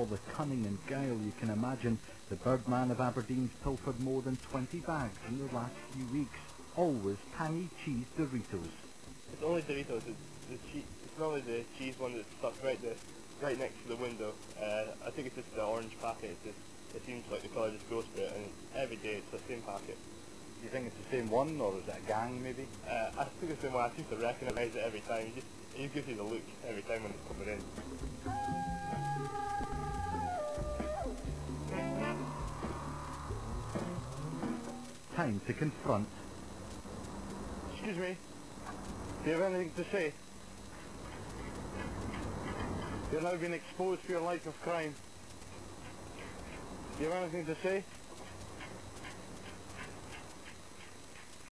all the cunning and guile you can imagine, the Birdman of Aberdeen's pilfered more than 20 bags in the last few weeks. Always tangy cheese Doritos. It's only Doritos. It's not only the cheese one that's stuck right next to the window. I think it's just the orange packet. It seems like the colour just goes for it, and every day it's the same packet. Do you think it's the same one, or is it a gang maybe? I think it's the same one. I seem to recognise it every time. It just gives you the look every time when it's coming in. Time to confront. Excuse me, do you have anything to say? You're now being exposed for your life of crime. Do you have anything to say?